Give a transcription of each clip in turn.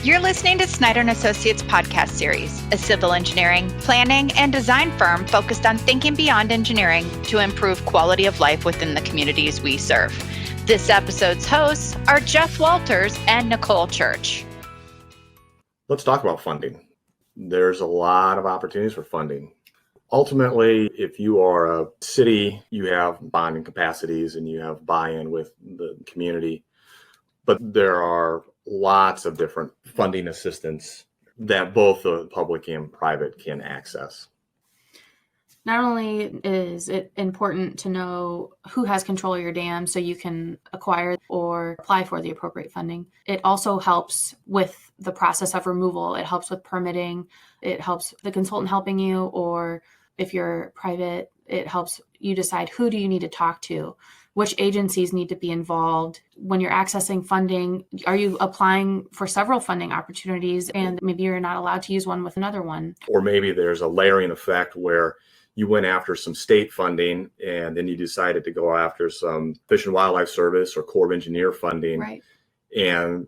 You're listening to Snyder & Associates podcast series, a civil engineering, planning, and design firm focused on thinking beyond engineering to improve quality of life within the communities we serve. This episode's hosts are Jeff Walters and Nichoel Church. Let's talk about funding. There's a lot of opportunities for funding. Ultimately, if you are a city, you have bonding capacities and you have buy-in with the community. But there are lots of different funding assistance that both the public and private can access. Not only is it important to know who has control of your dam so you can acquire or apply for the appropriate funding, it also helps with the process of removal. It helps with permitting. It helps the consultant helping you, or if you're private, it helps you decide who do you need to talk to, which agencies need to be involved. When you're accessing funding, are you applying for several funding opportunities and maybe you're not allowed to use one with another one? Or maybe there's a layering effect where you went after some state funding and then you decided to go after some Fish and Wildlife Service or Corps of Engineer funding. Right. And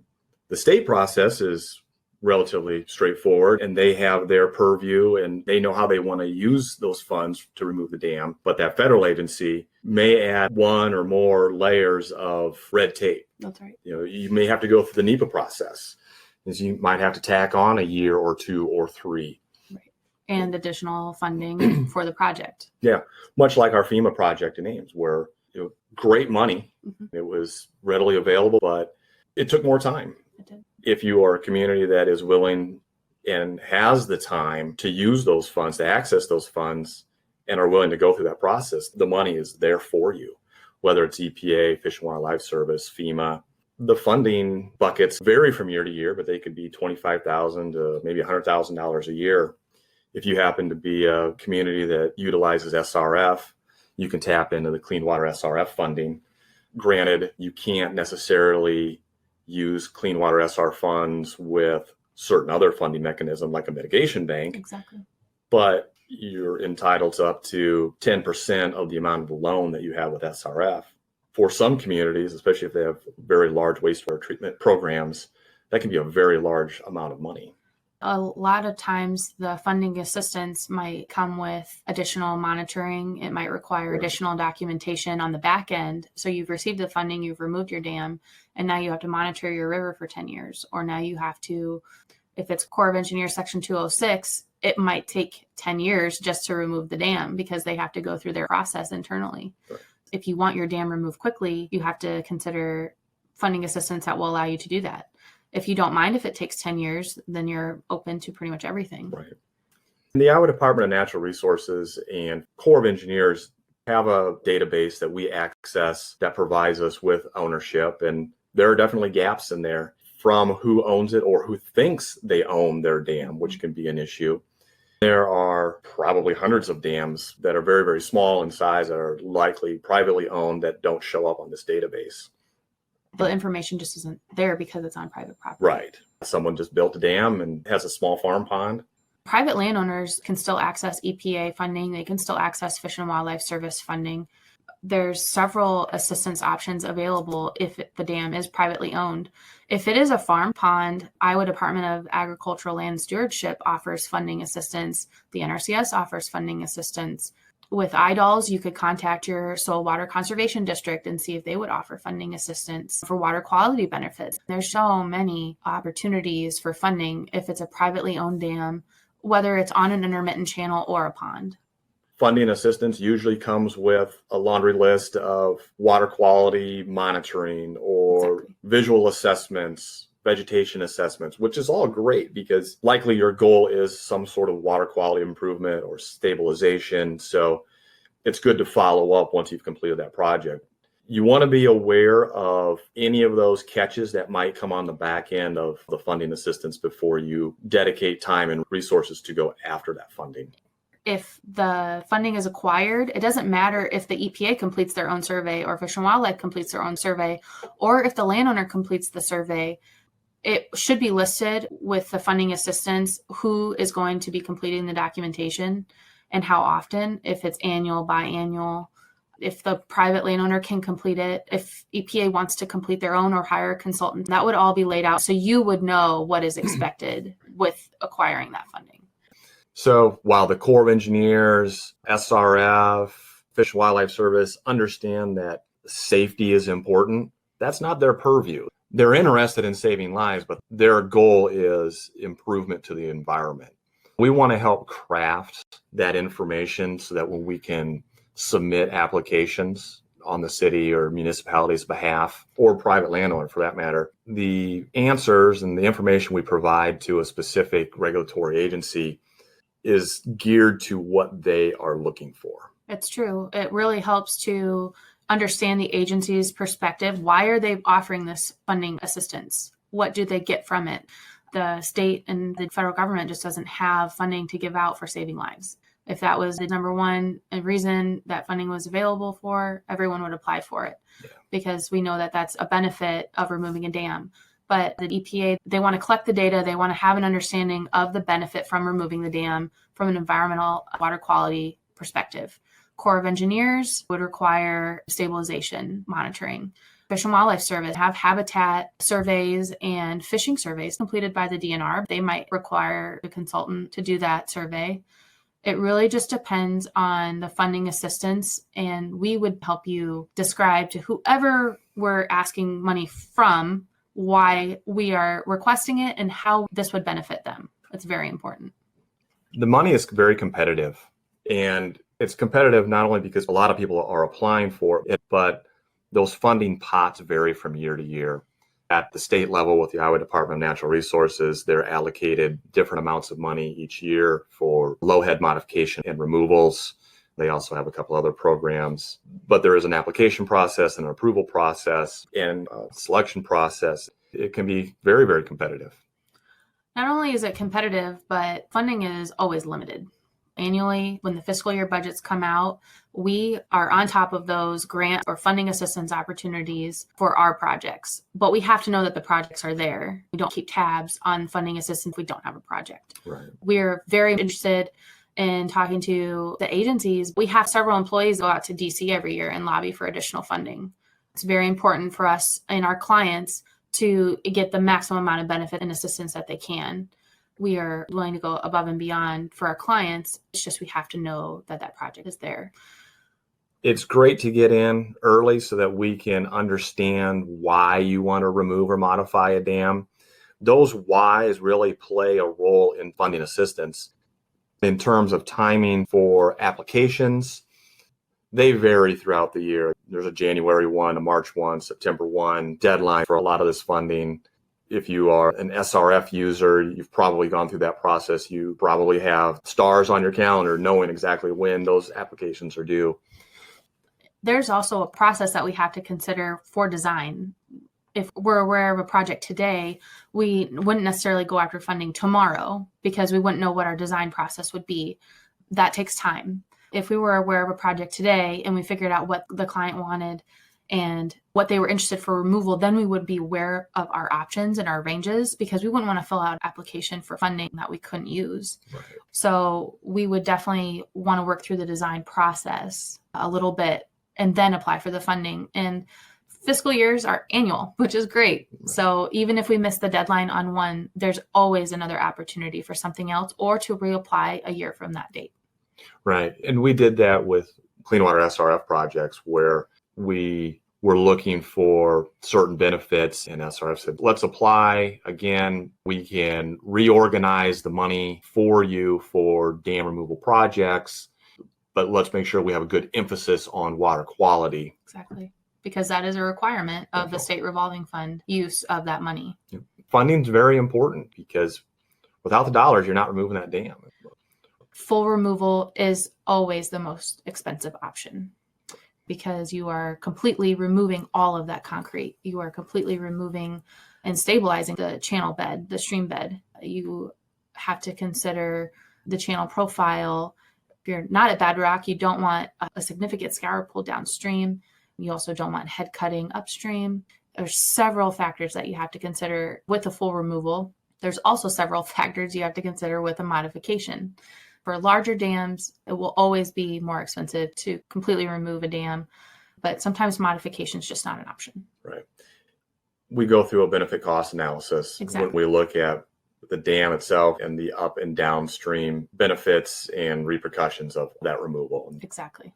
the state process is relatively straightforward and they have their purview and they know how they want to use those funds to remove the dam. But that federal agency may add one or more layers of red tape. That's right. You may have to go through the NEPA process. You might have to tack on a year or two or three. Right. And additional funding for the project. Yeah. Much like our FEMA project in Ames, where great money. Mm-hmm. It was readily available, but it took more time. It did. If you are a community that is willing and has the time to use those funds, to access those funds, and are willing to go through that process, the money is there for you, whether it's EPA, Fish and Wildlife Service, FEMA. The funding buckets vary from year to year, but they could be $25,000 to maybe $100,000 a year. If you happen to be a community that utilizes SRF, you can tap into the Clean Water SRF funding. Granted, you can't necessarily use Clean Water SR funds with certain other funding mechanism like a mitigation bank. Exactly. But you're entitled to up to 10% of the amount of the loan that you have with SRF. For some communities, especially if they have very large wastewater treatment programs, that can be a very large amount of money. A lot of times the funding assistance might come with additional monitoring. It might require additional documentation on the back end. So you've received the funding, you've removed your dam, and now you have to monitor your river for 10 years. Or now you have to, if it's Corps of Engineers Section 206, it might take 10 years just to remove the dam because they have to go through their process internally. Right. If you want your dam removed quickly, you have to consider funding assistance that will allow you to do that. If you don't mind if it takes 10 years, then you're open to pretty much everything. Right. The Iowa Department of Natural Resources and Corps of Engineers have a database that we access that provides us with ownership. And there are definitely gaps in there from who owns it or who thinks they own their dam, which can be an issue. There are probably hundreds of dams that are very, very small in size that are likely privately owned that don't show up on this database. The information just isn't there because it's on private property. Right. Someone just built a dam and has a small farm pond. Private landowners can still access EPA funding. They can still access Fish and Wildlife Service funding. There's several assistance options available if the dam is privately owned. If it is a farm pond, Iowa Department of Agricultural Land Stewardship offers funding assistance. The NRCS offers funding assistance. With IDOLs, you could contact your soil water conservation district and see if they would offer funding assistance for water quality benefits. There's so many opportunities for funding if it's a privately owned dam, whether it's on an intermittent channel or a pond. Funding assistance usually comes with a laundry list of water quality monitoring or visual assessments, vegetation assessments, which is all great because likely your goal is some sort of water quality improvement or stabilization. So it's good to follow up once you've completed that project. You want to be aware of any of those catches that might come on the back end of the funding assistance before you dedicate time and resources to go after that funding. If the funding is acquired, it doesn't matter if the EPA completes their own survey or Fish and Wildlife completes their own survey, or if the landowner completes the survey. It should be listed with the funding assistance who is going to be completing the documentation and how often, if it's annual, biannual, If the private landowner can complete it, if EPA wants to complete their own or hire a consultant, that would all be laid out so you would know what is expected with acquiring that funding. So while the Corps of Engineers, SRF, Fish and Wildlife Service understand that safety is important, that's not their purview. They're interested in saving lives, but their goal is improvement to the environment. We want to help craft that information so that when we can submit applications on the city or municipality's behalf, or private landowner for that matter, the answers and the information we provide to a specific regulatory agency is geared to what they are looking for. It's true. It really helps to understand the agency's perspective. Why are they offering this funding assistance? What do they get from it? The state and the federal government just doesn't have funding to give out for saving lives. If that was the number one reason that funding was available for, everyone would apply for it, because we know that that's a benefit of removing a dam. But the EPA, they want to collect the data. They want to have an understanding of the benefit from removing the dam from an environmental water quality perspective. Corps of Engineers would require stabilization monitoring. Fish and Wildlife Service have habitat surveys and fishing surveys completed by the DNR. They might require a consultant to do that survey. It really just depends on the funding assistance, and we would help you describe to whoever we're asking money from why we are requesting it and how this would benefit them. It's very important. The money is very competitive, and it's competitive not only because a lot of people are applying for it, but those funding pots vary from year to year. At the state level with the Iowa Department of Natural Resources, they're allocated different amounts of money each year for lowhead modification and removals. They also have a couple other programs, but there is an application process and an approval process and a selection process. It can be very, very competitive. Not only is it competitive, but funding is always limited. Annually, when the fiscal year budgets come out, we are on top of those grant or funding assistance opportunities for our projects. But we have to know that the projects are there. We don't keep tabs on funding assistance if we don't have a project. Right. We're very interested in talking to the agencies. We have several employees go out to DC every year and lobby for additional funding. It's very important for us and our clients to get the maximum amount of benefit and assistance that they can. We are willing to go above and beyond for our clients. It's just we have to know that that project is there. It's great to get in early so that we can understand why you want to remove or modify a dam. Those whys really play a role in funding assistance. In terms of timing for applications, they vary throughout the year. There's a January 1, a March 1, September 1 deadline for a lot of this funding. If you are an SRF user, you've probably gone through that process. You probably have stars on your calendar knowing exactly when those applications are due. There's also a process that we have to consider for design. If we're aware of a project today, we wouldn't necessarily go after funding tomorrow because we wouldn't know what our design process would be. That takes time. If we were aware of a project today and we figured out what the client wanted and what they were interested for removal, then we would be aware of our options and our ranges, because we wouldn't want to fill out an application for funding that we couldn't use. Right. So we would definitely want to work through the design process a little bit and then apply for the funding. And fiscal years are annual, which is great. Right. So even if we miss the deadline on one, there's always another opportunity for something else or to reapply a year from that date. Right. And we did that with Clean Water SRF projects where we were looking for certain benefits, and SRF said, let's apply. Again, we can reorganize the money for you for dam removal projects, but let's make sure we have a good emphasis on water quality. Exactly. Because that is a requirement of the state revolving fund use of that money. Funding is very important because without the dollars, you're not removing that dam. Full removal is always the most expensive option, because you are completely removing all of that concrete. You are completely removing and stabilizing the channel bed, the stream bed. You have to consider the channel profile. If you're not at bedrock, you don't want a significant scour pull downstream. You also don't want head cutting upstream. There's several factors that you have to consider with a full removal. There's also several factors you have to consider with a modification. For larger dams, it will always be more expensive to completely remove a dam, but sometimes modification is just not an option. Right. We go through a benefit cost analysis Exactly. when we look at the dam itself and the up and downstream benefits and repercussions of that removal. Exactly.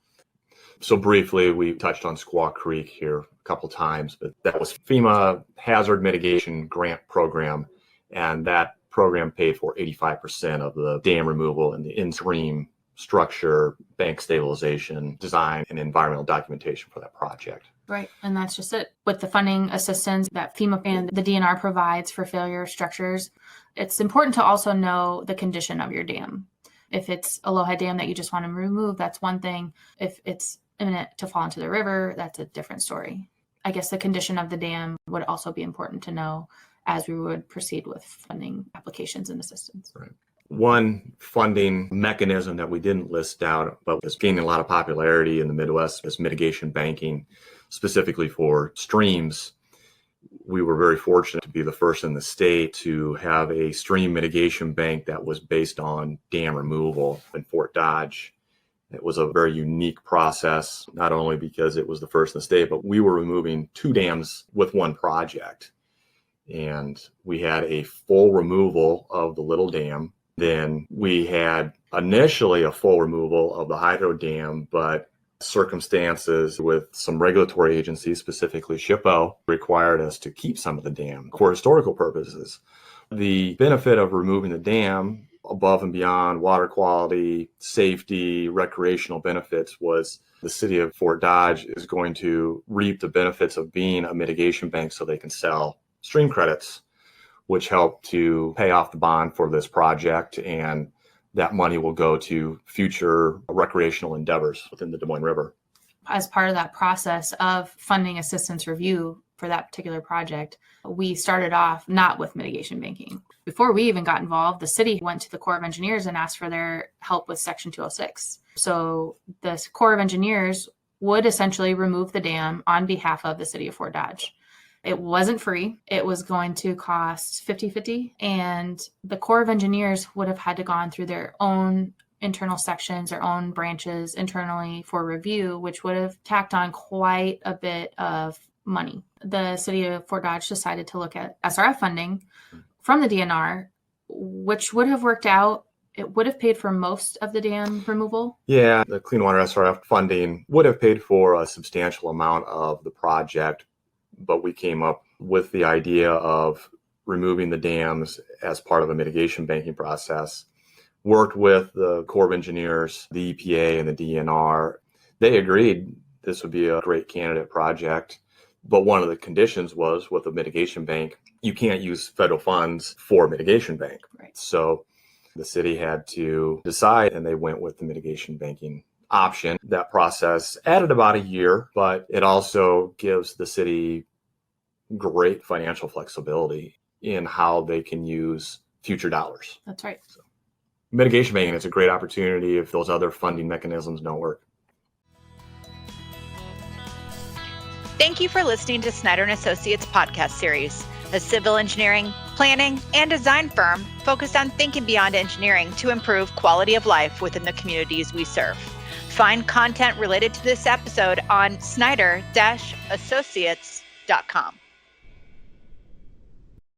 So briefly, we touched on Squaw Creek here a couple times, but that was FEMA Hazard Mitigation Grant Program, and that program paid for 85% of the dam removal and the in-stream structure, bank stabilization, design, and environmental documentation for that project. Right. And that's just it. With the funding assistance that FEMA and the DNR provides for failure structures, it's important to also know the condition of your dam. If it's a low-head dam that you just want to remove, that's one thing. If it's imminent to fall into the river, that's a different story. I guess the condition of the dam would also be important to know as we would proceed with funding applications and assistance. Right. One funding mechanism that we didn't list out, but is gaining a lot of popularity in the Midwest, is mitigation banking, specifically for streams. We were very fortunate to be the first in the state to have a stream mitigation bank that was based on dam removal in Fort Dodge. It was a very unique process, not only because it was the first in the state, but we were removing 2 dams with one project. And we had a full removal of the little dam. Then we had initially a full removal of the hydro dam, but circumstances with some regulatory agencies, specifically SHPO, required us to keep some of the dam for historical purposes. The benefit of removing the dam above and beyond water quality, safety, recreational benefits was the city of Fort Dodge is going to reap the benefits of being a mitigation bank so they can sell stream credits, which help to pay off the bond for this project. And that money will go to future recreational endeavors within the Des Moines River. As part of that process of funding assistance review for that particular project, we started off not with mitigation banking. Before we even got involved, the city went to the Corps of Engineers and asked for their help with Section 206. So the Corps of Engineers would essentially remove the dam on behalf of the city of Fort Dodge. It wasn't free. It was going to cost 50-50. And the Corps of Engineers would have had to gone through their own internal sections, their own branches internally for review, which would have tacked on quite a bit of money. The city of Fort Dodge decided to look at SRF funding from the DNR, which would have worked out. It would have paid for most of the dam removal. Yeah, the Clean Water SRF funding would have paid for a substantial amount of the project, but we came up with the idea of removing the dams as part of a mitigation banking process. Worked with the Corps of Engineers, the EPA, and the DNR. They agreed this would be a great candidate project, but one of the conditions was with a mitigation bank, you can't use federal funds for a mitigation bank. Right. So the city had to decide, and they went with the mitigation banking option. That process added about a year, but it also gives the city great financial flexibility in how they can use future dollars. That's right. So, mitigation banking is a great opportunity if those other funding mechanisms don't work. Thank you for listening to Snyder & Associates podcast series, a civil engineering, planning, and design firm focused on thinking beyond engineering to improve quality of life within the communities we serve. Find content related to this episode on snyder-associates.com.